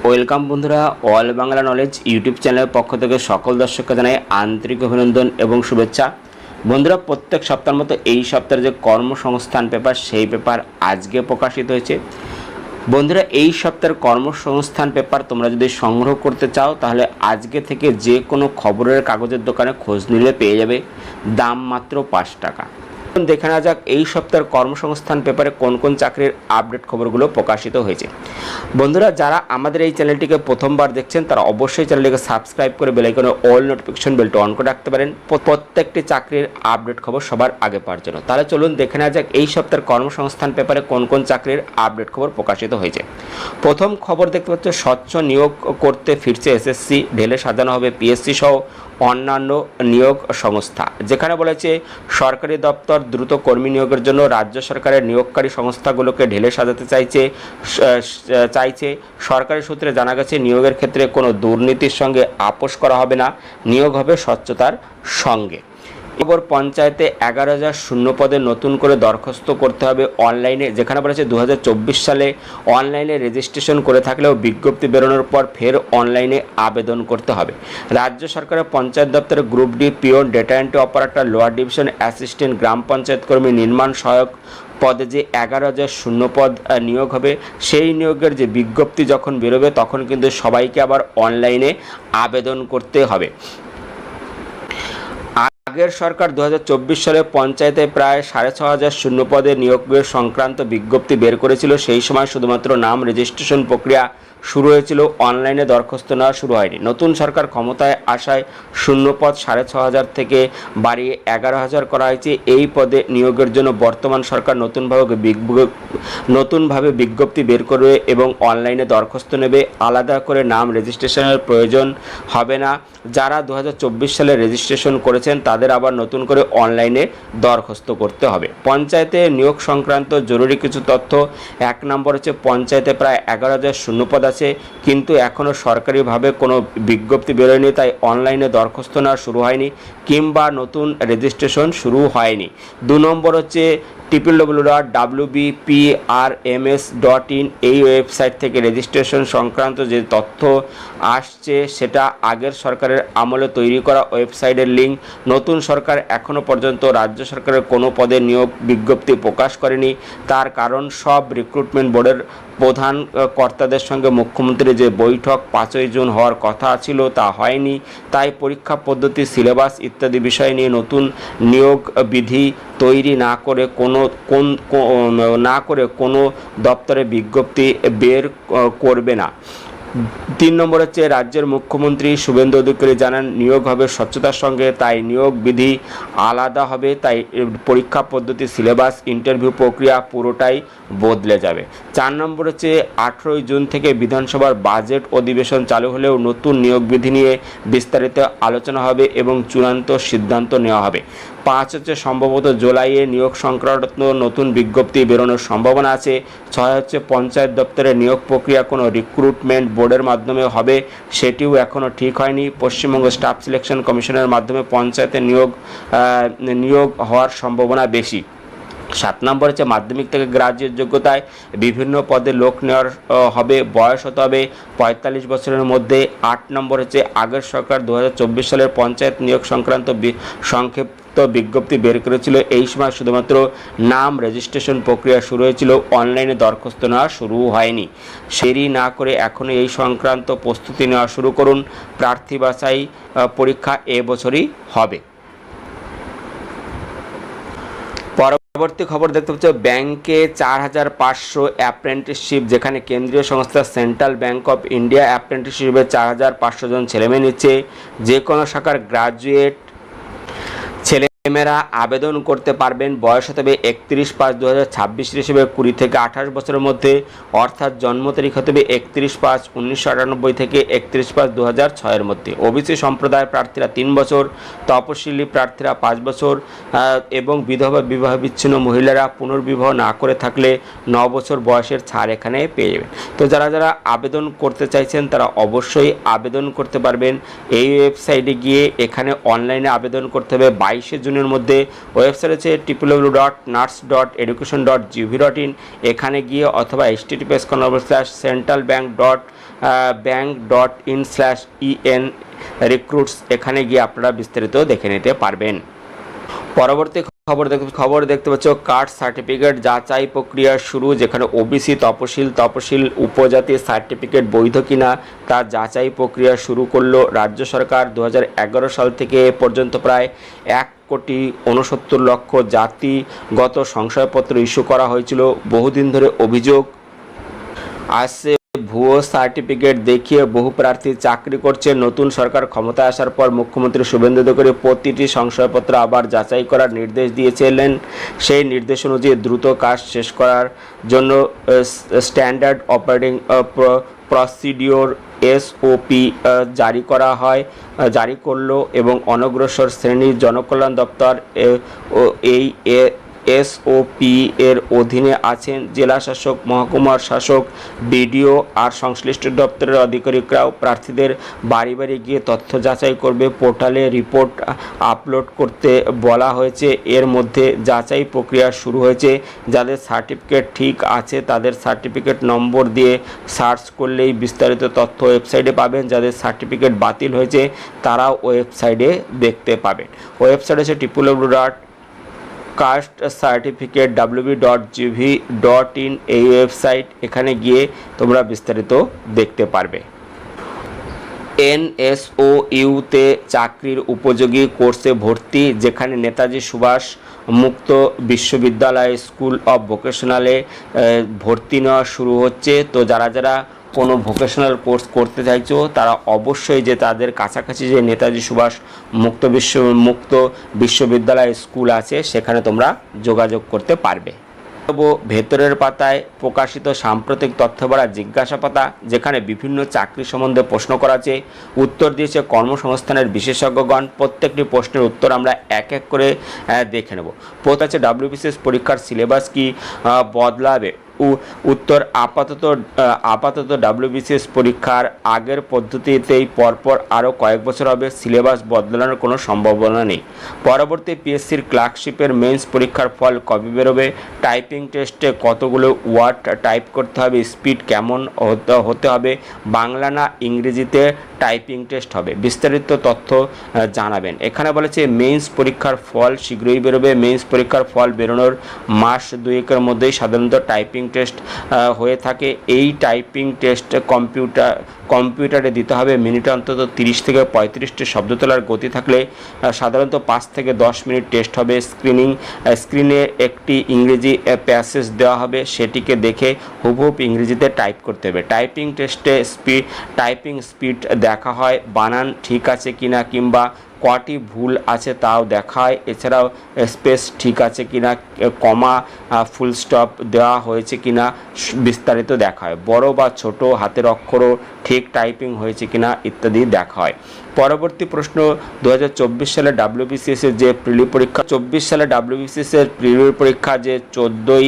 Welcome বন্ধুরা, all Bangla knowledge YouTube চ্যানেলের পক্ষ থেকে সকল দর্শককে জানাই আন্তরিক অভিনন্দন এবং শুভেচ্ছা। বন্ধুরা, প্রত্যেক সপ্তাহের মতো এই সপ্তাহের যে কর্মসংস্থান পেপার সেই পেপার আজকে প্রকাশিত হয়েছে। বন্ধুরা, এই সপ্তাহের কর্মসংস্থান পেপার তোমরা যদি সংগ্রহ করতে চাও তাহলে আজকে থেকে যে কোনো খবরের কাগজের দোকানে খোঁজ নিলে পেয়ে যাবে, দাম মাত্র 5 টাকা। দেখে নেওয়া যাক এই সপ্তাহের কর্মসংস্থান পেপারে কোন কোন চাকরির আপডেট খবরগুলো প্রকাশিত হয়েছে। বন্ধুরা, যারা আমাদের এই চ্যানেলটিকে প্রথমবার দেখছেন তারা অবশ্যই চ্যানেলটিকে সাবস্ক্রাইব করে বেল আইকনে অল নোটিফিকেশন বেলটা অন করে রাখতে পারেন প্রত্যেকটি চাকরির আপডেট খবর সবার আগে পাওয়ার জন্য। তাহলে চলুন দেখে নেওয়া যাক এই সপ্তাহের কর্মসংস্থান পেপারে কোন কোন চাকরির আপডেট খবর প্রকাশিত হয়েছে। প্রথম খবর দেখতে পাচ্ছ, স্বচ্ছ নিয়োগ করতে ফিরছে এসএসসি, ঢেলে সাজানো হবে পিএসসি সহ অন্যান্য নিয়োগ সংস্থা। যেখানে বলেছে সরকারি দপ্তর দ্রুত কর্মী নিয়োগের জন্য রাজ্য সরকারের নিয়োগকারী সংস্থাগুলোকে ঢেলে সাজাতে চাইছে। সরকারি সূত্রে জানা গেছে নিয়োগের ক্ষেত্রে কোনো দুর্নীতির সঙ্গে আপোষ করা হবে না, নিয়োগ হবে স্বচ্ছতার সঙ্গে। এবার পঞ্চায়েতে 11,000 শূন্য পদে নতুন করে দরখাস্ত করতে হবে অনলাইনে। যেখানে বলেছে 2024 সালে অনলাইনে রেজিস্ট্রেশন করে থাকলেও বিজ্ঞপ্তি বেরোনোর পর ফের অনলাইনে আবেদন করতে হবে। রাজ্য সরকারের পঞ্চায়েত দপ্তরে group D peon, data entry operator, lower division assistant, গ্রাম পঞ্চায়েত কর্মী, নির্মাণ সহায়ক পদে যে 11,000 শূন্য পদ নিয়োগ হবে, সেই নিয়োগের যে বিজ্ঞপ্তি যখন বেরোবে তখন কিন্তু সবাইকে আবার অনলাইনে আবেদন করতে হবে। আগের সরকার 2024 সালে পঞ্চায়েতে প্রায় 6,500 শূন্য পদে নিয়োগের সংক্রান্ত বিজ্ঞপ্তি বের করেছিল। সেই সময় শুধুমাত্র নাম রেজিস্ট্রেশন প্রক্রিয়া শুরু হয়েছিল, অনলাইনে দরখাস্ত নেওয়া শুরু হয়নি। নতুন সরকার ক্ষমতায় আসায় শূন্য পদ 6,500 থেকে বাড়িয়ে 11,000 করা হয়েছে। এই পদে নিয়োগের জন্য বর্তমান সরকার নতুনভাবে বিজ্ঞপ্তি বের করবে এবং অনলাইনে দরখাস্ত নেবে। আলাদা করে নাম রেজিস্ট্রেশনের প্রয়োজন হবে না। যারা 2024 সালে রেজিস্ট্রেশন করেছেন তাদের আবার নতুন করে অনলাইনে দরখাস্ত করতে হবে। পঞ্চায়েতে নিয়োগ সংক্রান্ত জরুরি কিছু তথ্য। 1 নম্বর হচ্ছে, পঞ্চায়েতে প্রায় 11,000 শূন্যপদ আছে, কিন্তু এখনও সরকারিভাবে কোনো বিজ্ঞপ্তি বেরোয়নি, তাই অনলাইনে দরখাস্ত নেওয়া শুরু হয়নি কিংবা নতুন রেজিস্ট্রেশন শুরু হয়নি। 2 নম্বর হচ্ছে www.wbprms.in, এই ওয়েবসাইট থেকে রেজিস্ট্রেশন সংক্রান্ত যে তথ্য আসছে সেটা আগের সরকারের আমলে তৈরি করা ওয়েবসাইটের লিঙ্ক। নতুন সরকার এখনও পর্যন্ত রাজ্য সরকারের কোনো পদে নিয়োগ বিজ্ঞপ্তি প্রকাশ করেনি। তার কারণ সব রিক্রুটমেন্ট বোর্ডের প্রধান কর্তাদের সঙ্গে মুখ্যমন্ত্রীর যে বৈঠক 5ই জুন হওয়ার কথা ছিল তা হয়নি। তাই পরীক্ষা পদ্ধতি, সিলেবাস ইত্যাদি বিষয় নিয়ে নতুন নিয়োগ বিধি তৈরি না করে কোনো দপ্তরে বিজ্ঞপ্তি বের করবে না। 3 নম্বর হচ্ছে, রাজ্যের মুখ্যমন্ত্রী শুভেন্দু অধিকারী জানান নিয়োগ হবে স্বচ্ছতার সঙ্গে, তাই নিয়োগ বিধি আলাদা হবে, তাই পরীক্ষা পদ্ধতি, সিলেবাস, ইন্টারভিউ প্রক্রিয়া পুরোটাই বদলে যাবে। 4 নম্বর হচ্ছে, 18 জুন থেকে বিধানসভার বাজেট অধিবেশন চালু হলেও নতুন নিয়োগ বিধি নিয়ে বিস্তারিত আলোচনা হবে এবং চূড়ান্ত সিদ্ধান্ত নেওয়া হবে। 5 হচ্ছে, সম্ভবত জুলাইয়ে নিয়োগ সংক্রান্ত নতুন বিজ্ঞপ্তি বেরোনোর সম্ভাবনা আছে। 6 হচ্ছে, পঞ্চায়েত দপ্তরের নিয়োগ প্রক্রিয়া কোনো রিক্রুটমেন্ট বোর্ডের মাধ্যমে হবে, সেটিও এখনও ঠিক হয়নি। পশ্চিমবঙ্গ স্টাফ সিলেকশন কমিশনের মাধ্যমে পঞ্চায়েতে নিয়োগ হওয়ার সম্ভাবনা বেশি। 7 নম্বর হচ্ছে, মাধ্যমিক থেকে গ্রাজুয়েট যোগ্যতায় বিভিন্ন পদে লোক নেওয়ার হবে, বয়স হতে হবে 45 বছরের মধ্যে। 8 নম্বর হচ্ছে, আগের সরকার 2024 সালের পঞ্চায়েত নিয়োগ সংক্রান্ত সংক্ষিপ্ত বিজ্ঞপ্তি বের করেছিল। এই সময় শুধুমাত্র নাম রেজিস্ট্রেশন প্রক্রিয়া শুরু হয়েছিল, অনলাইনে দরখাস্ত নেওয়া শুরু হয়নি। সেরি না করে এখনও এই সংক্রান্ত প্রস্তুতি নেওয়া শুরু করুন। প্রার্থী বাছাই পরীক্ষা এবছরই হবে। পরবর্তী খবর দেখতে পাচ্ছ, ব্যাংকে 4,500 অ্যাপ্রেন্টিসশিপ। যেখানে কেন্দ্রীয় সংস্থা সেন্ট্রাল ব্যাংক অফ ইন্ডিয়া অ্যাপ্রেন্টিসশিপে 4,500 জন ছেলেমেয়ে নিচ্ছে। যে কোনো শাখার গ্রাজুয়েট ছেলেমেয়েরা আবেদন করতে পারবেন। বয়স হতে হবে 31/5/2026 হিসেবে 20 থেকে 28 বছরের মধ্যে, অর্থাৎ জন্ম তারিখ হতে হবে 31/5/1998 থেকে 31/5/2006 মধ্যে। ওবিসি সম্প্রদায়ের প্রার্থীরা 3 বছর, তপশিলি প্রার্থীরা 5 বছর এবং বিধবা বিবাহ বিচ্ছিন্ন মহিলারা পুনর্বিবাহ না করে থাকলে 9 বছর বয়সের ছাড় এখানে পেয়ে যাবেন। তো যারা আবেদন করতে চাইছেন তারা অবশ্যই আবেদন করতে পারবেন। এই ওয়েবসাইটে গিয়ে এখানে অনলাইনে আবেদন করতে হবে 22 জুনের মধ্যে। ওয়েবসাইট হচ্ছে www.nars.education.gov.in, এখানে গিয়ে অথবা https://centralbank.in bank.in/en recruits, এখানে গিয়ে আপনারা বিস্তারিত দেখে নিতে পারবেন। পরবর্তী খবর দেখতে পাচ্ছ, কাস্ট সার্টিফিকেট যাচাই প্রক্রিয়া শুরু, যেখানে ওবিসি তপশিল উপজাতি সার্টিফিকেট বৈধ কিনা তার যাচাই প্রক্রিয়া শুরু করলো রাজ্য সরকার। 2011 সাল থেকে এ পর্যন্ত প্রায় 1,69,00,000 জাতিগত শংসাপত্র ইস্যু করা হয়েছিল। বহুদিন ধরে অভিযোগ আসছে ভুয়ো সার্টিফিকেট দেখিয়ে বহু প্রার্থী চাকরি করছে। নতুন সরকার ক্ষমতায় আসার পর মুখ্যমন্ত্রী শুভেন্দু অধিকারী প্রতিটি শংসাপত্র আবার যাচাই করার নির্দেশ দিয়েছিলেন। সেই নির্দেশ অনুযায়ী দ্রুত কাজ শেষ করার জন্য স্ট্যান্ডার্ড অপারেটিং প্রসিডিওর SOP জারি করলো এবং অনগ্রসর শ্রেণীর জনকল্যাণ দপ্তর এই SOP এর অধীনে আছেন জেলা শাসক, মহকুমার শাসক, BDO আর সংশ্লিষ্ট দপ্তরের আধিকারিকরাও প্রার্থীদের বাড়ি বাড়ি গিয়ে তথ্য যাচাই করবে। পোর্টালে রিপোর্ট আপলোড করতে বলা হয়েছে। এর মধ্যে যাচাই প্রক্রিয়া শুরু হয়েছে। যাদের সার্টিফিকেট ঠিক আছে তাদের সার্টিফিকেট নম্বর দিয়ে সার্চ করলেই বিস্তারিত তথ্য ওয়েবসাইটে পাবেন। যাদের সার্টিফিকেট বাতিল হয়েছে তারাও ওয়েবসাইটে দেখতে পাবেন। ওয়েবসাইট হচ্ছে www.castcertificatewb.gov.in, এই ওয়েবসাইট। এখানে গিয়ে তোমরা বিস্তারিত দেখতে পারবে। NSOU-তে চাকরির উপযোগী কোর্সে ভর্তি, যেখানে নেতাজি সুভাষ মুক্ত বিশ্ববিদ্যালয় স্কুল অফ ভোকেশনালে ভর্তি নেওয়া শুরু হচ্ছে। তো যারা কোনো ভোকেশনাল কোর্স করতে চাইছো তারা অবশ্যই যে তাদের কাছাকাছি যে নেতাজি সুভাষ মুক্ত বিশ্ববিদ্যালয় স্কুল আছে সেখানে তোমরা যোগাযোগ করতে পারবে। ভেতরের পাতায় প্রকাশিত সাম্প্রতিক তথ্যভরা জিজ্ঞাসাপাতা, যেখানে বিভিন্ন চাকরি সম্বন্ধে প্রশ্ন করা আছে। উত্তর দিয়েছে কর্মসংস্থানের বিশেষজ্ঞগণ। প্রত্যেকটি প্রশ্নের উত্তর আমরা এক এক করে দেখে নেব। প্রথম আছে WBCS পরীক্ষার সিলেবাস কি বদলাবে? উত্তর আপাতত WBCS পরীক্ষার আগের পদ্ধতিতেই পরপর আরও কয়েক বছর হবে। সিলেবাস বদলানোর কোনো সম্ভাবনা নেই। পরবর্তী PSCর ক্লার্কশিপের মেন্স পরীক্ষার ফল কবে বেরোবে? টাইপিং টেস্টে কতগুলো ওয়ার্ড টাইপ করতে হবে? স্পিড কেমন হতে হবে? বাংলা না ইংরেজিতে টাইপিং টেস্ট হবে? বিস্তারিত তথ্য জানাবেন। এখানে বলেছে মেন্স পরীক্ষার ফল শীঘ্রই বেরোবে। মেন্স পরীক্ষার ফল বেরোনোর মাস দুয়েকের মধ্যেই সাধারণত টাইপিং টেস্ট হয়ে থাকে। এই টাইপিং টেস্ট কম্পিউটারে দিতে হবে। মিনিটে অন্তত 30 থেকে 35টি শব্দ তোলার গতি থাকলে সাধারণত 5 থেকে 10 মিনিট টেস্ট হবে। স্ক্রিনে একটি ইংরেজি প্যাসেজ দেওয়া হবে, সেটিকে দেখে হুবহুব ইংরেজিতে টাইপ করতে হবে। টাইপিং টেস্টে টাইপিং স্পিড দেখা হয়, বানান ঠিক আছে কিনা কিংবা কটি ভুল আছে তাও দেখা হয়। এছাড়াও স্পেস ঠিক আছে কিনা, কমা ফুল স্টপ দেওয়া হয়েছে কিনা বিস্তারিত দেখা হয়। বড় বা ছোট হাতের অক্ষরও ঠিক টাইপিং হয়েছে কিনা ইত্যাদি দেখা হয়। পরবর্তী প্রশ্ন, 2024 সালে WBCS এর যে প্রিলি পরীক্ষা 24 সালে WBCS এর প্রিলি পরীক্ষা যে 14ই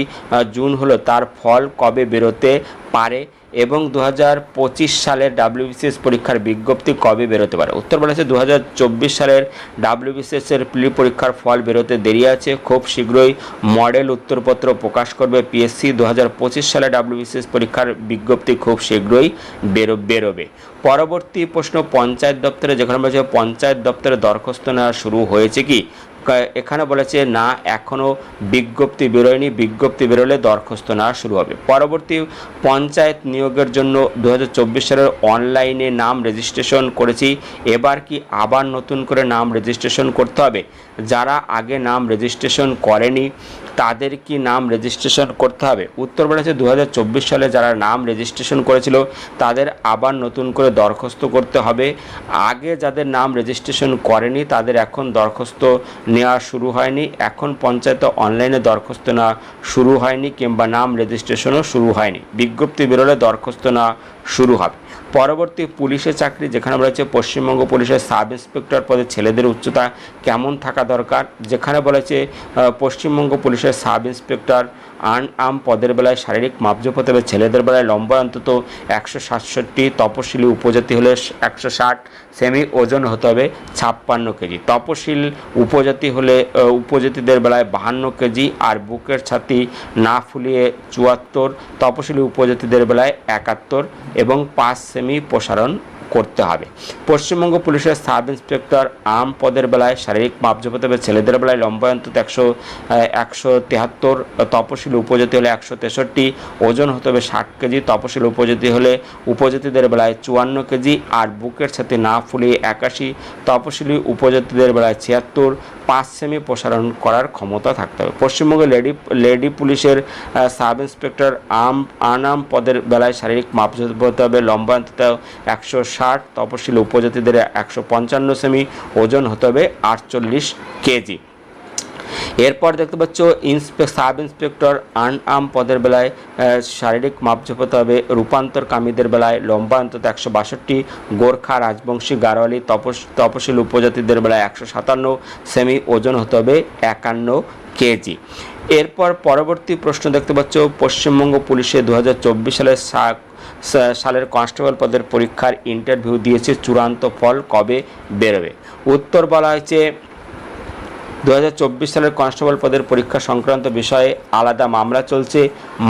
জুন হলো, তার ফল কবে বেরোতে পারে এবং 2025 সালের WBCS পরীক্ষার বিজ্ঞপ্তি কবে বেরোতে পারে? উত্তর বলেছে 2024 সালের WBCS এর প্রিলি পরীক্ষার ফল বেরোতে দেরি আছে। খুব শীঘ্রই মডেল উত্তরপত্র প্রকাশ করবে PSC। 2025 সালে WBCS পরীক্ষার বিজ্ঞপ্তি খুব শীঘ্রই বেরোবে। পরবর্তী প্রশ্ন, পঞ্চায়েত দপ্তরে, যেখানে বলেছে পঞ্চায়েত দপ্তরে দরখাস্ত নেওয়া শুরু হয়েছে কি? এখানে বলেছে না, এখনও বিজ্ঞপ্তি বেরোয়নি। বিজ্ঞপ্তি বেরোলে দরখাস্ত নেওয়া শুরু হবে। পরবর্তী, পঞ্চায়েত নিয়োগের জন্য 2024 সালের অনলাইনে নাম রেজিস্ট্রেশন করেছি, এবার কি আবার নতুন করে নাম রেজিস্ট্রেশন করতে হবে? যারা আগে নাম রেজিস্ট্রেশন করেনি তাদের কি নাম রেজিস্ট্রেশন করতে হবে? উত্তর বলেছে 2024 সালে যারা নাম রেজিস্ট্রেশন করেছিল তাদের আবার নতুন করে দরখাস্ত করতে হবে। আগে যাদের নাম রেজিস্ট্রেশন করেনি তাদের এখন দরখাস্ত নেওয়া শুরু হয়নি। এখন পঞ্চায়েতে অনলাইনে দরখাস্ত নেওয়া শুরু হয়নি কিংবা নাম রেজিস্ট্রেশনও শুরু হয়নি। বিজ্ঞপ্তি বেরোলে দরখাস্ত নেওয়া শুরু হবে। পরবর্তী, পুলিশের চাকরি, যেখানে বলা হচ্ছে পশ্চিমবঙ্গ পুলিশের সাব ইন্সপেক্টর পদে ছেলেদের উচ্চতা কেমন থাকা দরকার? যেখানে বলেছে পশ্চিমবঙ্গ পুলিশের সাব ইন্সপেক্টর আম পদের বেলায় শারীরিক মাপজোপ হতে হবে। ছেলেদের বেলায় লম্বা অন্তত 167, তপশিলি উপজাতি হলে 160 সেমি, ওজন হতে হবে 56 কেজি। তপশিল উপজাতি হলে উপজাতিদের বেলায় 52 কেজি আর বুকের ছাতি না ফুলিয়ে 74, তপশিলি উপজাতিদের বেলায় 71 এবং 5 সেমি প্রসারণ করতে হবে। পশ্চিমবঙ্গ পুলিশের সাব ইন্সপেক্টর আম পদের বেলায় শারীরিক মাপজোপ হতে হবে। ছেলেদের বেলায় লম্বা অন্তত 173, তপশিলি উপজাতি হলে 163, ওজন হতে হবে 60 কেজি। তপশিলি উপজাতি হলে উপজাতিদের বেলায় 54 কেজি আর বুকের সাথে না ফুলিয়ে 81, তপশিলি উপজাতিদের বেলায় 76, 5 সেমি প্রসারণ করার ক্ষমতা থাকতে হবে। পশ্চিমবঙ্গের লেডি পুলিশের সাব ইন্সপেক্টর আনাম পদের বেলায় শারীরিক মাপজোপ হতে হবে। লম্বা অন্তত 160, তপশিলি উপজাতিদের 155 সেমি, ওজন হতে হবে 48 কেজি। এরপর দেখতে পাচ্ছ সাব ইন্সপেক্টর আম পদের বেলায় শারীরিক মাপজোপ হতে হবে। রূপান্তরকামীদের বেলায় লম্বা অন্তত 162, গোর্খা রাজবংশী গারোয়ালি তপশিল উপজাতিদের বেলায় 157 সেমি, ওজন হতে হবে 51 কেজি। এরপর পরবর্তী প্রশ্ন দেখতে পাচ্ছ পশ্চিমবঙ্গ পুলিশে 2024 সালের কনস্টেবল পদের পরীক্ষার ইন্টারভিউ দিয়েছে, চূড়ান্ত ফল কবে বেরোবে? উত্তর বলা হয়েছে 2024 সালের কনস্টেবল পদের পরীক্ষা সংক্রান্ত বিষয়ে আলাদা মামলা চলছে,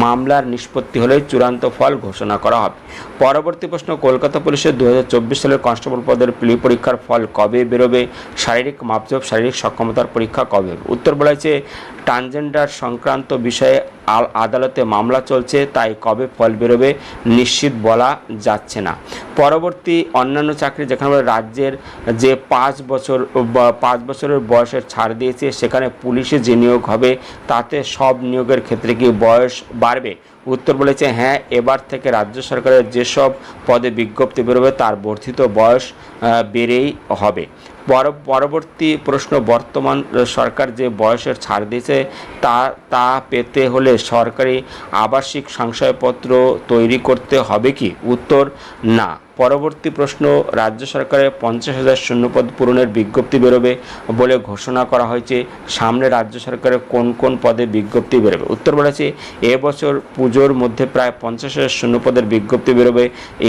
মামলার নিষ্পত্তি হলে চূড়ান্ত ফল ঘোষণা করা হবে। পরবর্তী প্রশ্ন, কলকাতা পুলিশের 2024 সালের কনস্টেবল পদের প্রি পরীক্ষার ফল কবে বেরোবে? শারীরিক মাপজোপ শারীরিক সক্ষমতার পরীক্ষা কবে হবে? উত্তর বলা হয়েছে ট্রান্সজেন্ডার সংক্রান্ত বিষয়ে আদালতে মামলা চলছে, তাই কবে ফল বেরোবে নিশ্চিত বলা যাচ্ছে না। পরবর্তী অন্যান্য চাকরি, যেখানে রাজ্যের যে 5 বছরের বয়সের ছাড় দিয়েছে, সেখানে পুলিশে যে নিয়োগ হবে তাতে সব নিয়োগের ক্ষেত্রে কি বয়স বাড়বে? উত্তর বলেছে হ্যাঁ, এবার থেকে রাজ্য সরকারের যেসব পদে বিজ্ঞপ্তি বেরোবে তার বর্ধিত বয়স বেড়েই হবে। পরবর্তী প্রশ্ন, বর্তমান সরকার যে বয়সের ছাড় দিয়েছে তা পেতে হলে সরকারি আবাসিক শংসাপত্র তৈরি করতে হবে কি? উত্তর না। পরবর্তী প্রশ্ন, রাজ্য সরকারের 50,000 শূন্যপদ পূরণের বিজ্ঞপ্তি বেরোবে বলে ঘোষণা করা হয়েছে, সামনে রাজ্য সরকারের কোন কোন পদে বিজ্ঞপ্তি বেরোবে? উত্তর বলেছে এবছর পুজোর মধ্যে প্রায় 50,000 শূন্যপদের বিজ্ঞপ্তি বেরোবে।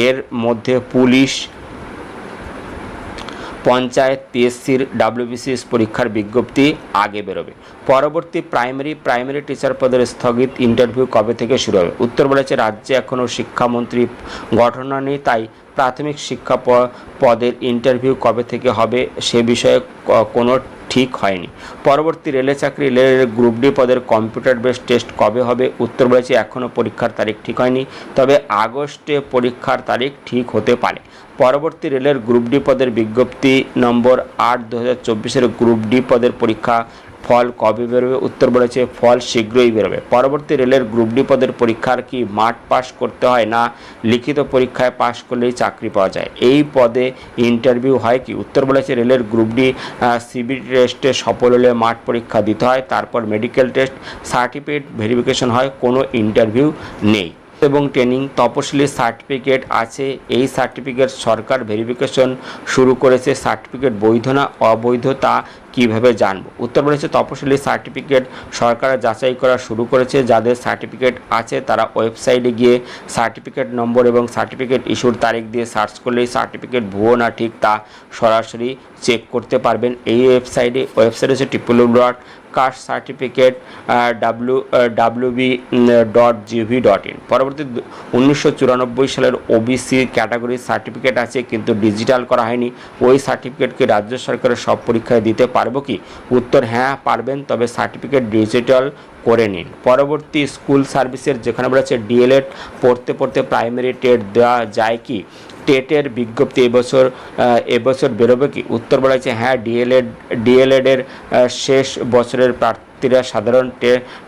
এর মধ্যে পুলিশ, পঞ্চায়েত, পিএসসির WBCS পরীক্ষার বিজ্ঞপ্তি আগে বেরোবে। পরবর্তী প্রাইমারি টিচার পদের স্থগিত ইন্টারভিউ কবে থেকে শুরু হবে? উত্তর বলেছে রাজ্যে এখনও শিক্ষামন্ত্রী গঠন হয়নি, তাই প্রাথমিক শিক্ষা পদের ইন্টারভিউ কবে থেকে হবে সে বিষয়ে কোনো ঠিক হয়নি। পরবর্তী রেলের চাকরি, রেলের গ্রুপ ডি পদের কম্পিউটার বেসড টেস্ট কবে হবে? উত্তর বলেছে এখনও পরীক্ষার তারিখ ঠিক হয়নি, তবে আগস্টে পরীক্ষার তারিখ ঠিক হতে পারে। পরবর্তী রেলের গ্রুপ ডি পদের বিজ্ঞপ্তি নম্বর 8 2024 গ্রুপ ডি পদের পরীক্ষা ফল কবে বেরোবে? উত্তর বলেছে ফল শীঘ্রই বেরোবে। পরবর্তী রেলের গ্রুপ ডি পদের পরীক্ষার কি মাঠ পাস করতে হয় না লিখিত পরীক্ষায় পাস করলেই চাকরি পাওয়া যায়? এই পদে ইন্টারভিউ হয় কি? উত্তর বলেছে রেলের গ্রুপ ডি সিবিটি টেস্টে সফল হলে মাঠ পরীক্ষা দিতে হয়, তারপর মেডিকেল টেস্ট, সার্টিফিকেট ভেরিফিকেশন হয়, কোনো ইন্টারভিউ নেই। এবং ট্রেনিং, তপশিলি সার্টিফিকেট আছে, এই সার্টিফিকেট সরকার ভেরিফিকেশন শুরু করেছে, সার্টিফিকেট বৈধ না অবৈধ তা কিভাবে জানবো? উত্তর বলেছে তপশিলি সার্টিফিকেট সরকার যাচাই করা শুরু করেছে, যাদের সার্টিফিকেট আছে তারা ওয়েবসাইটে গিয়ে সার্টিফিকেট নম্বর এবং সার্টিফিকেট ইস্যুর তারিখ দিয়ে সার্চ করলেই সার্টিফিকেট ভুয়ো না ঠিক তা সরাসরি চেক করতে পারবেন। এই ওয়েবসাইটে হচ্ছে www.certificate.wb.gov.in। পরবর্তী 1994 সালের OBC ক্যাটাগরির সার্টিফিকেট আছে কিন্তু ডিজিটাল করা হয়নি, ওই সার্টিফিকেটকে রাজ্য সরকারের সব পরীক্ষায় দিতে পারবো কি? উত্তর হ্যাঁ পারবেন, তবে সার্টিফিকেট ডিজিটাল করে নিন। পরবর্তী স্কুল সার্ভিসের, যেখানে বলা আছে ডিএলএড পড়তে প্রাইমারি টেট দেওয়া যায় কি? টেটের বিজ্ঞপ্তি এবছর বেরোবে কি? উত্তর বলা হয়েছে হ্যাঁ, ডিএলএডের শেষ বছরের প্রার্থীরা সাধারণ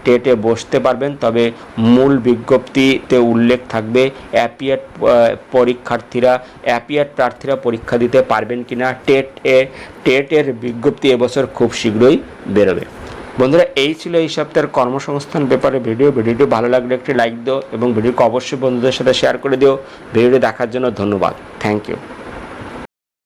টেটে বসতে পারবেন, তবে মূল বিজ্ঞপ্তিতে উল্লেখ থাকবে অ্যাপিয়ার প্রার্থীরা পরীক্ষা দিতে পারবেন কিনা। টেটের বিজ্ঞপ্তি এবছর খুব শীঘ্রই বেরোবে। বন্ধুরা, এই ছিল এই সপ্তাহের কর্মসংস্থান ব্যাপারে ভিডিওটি ভালো লাগলে একটি লাইক দিও এবং ভিডিওকে অবশ্যই বন্ধুদের সাথে শেয়ার করে দিও। ভিডিওটি দেখার জন্য ধন্যবাদ। Thank you.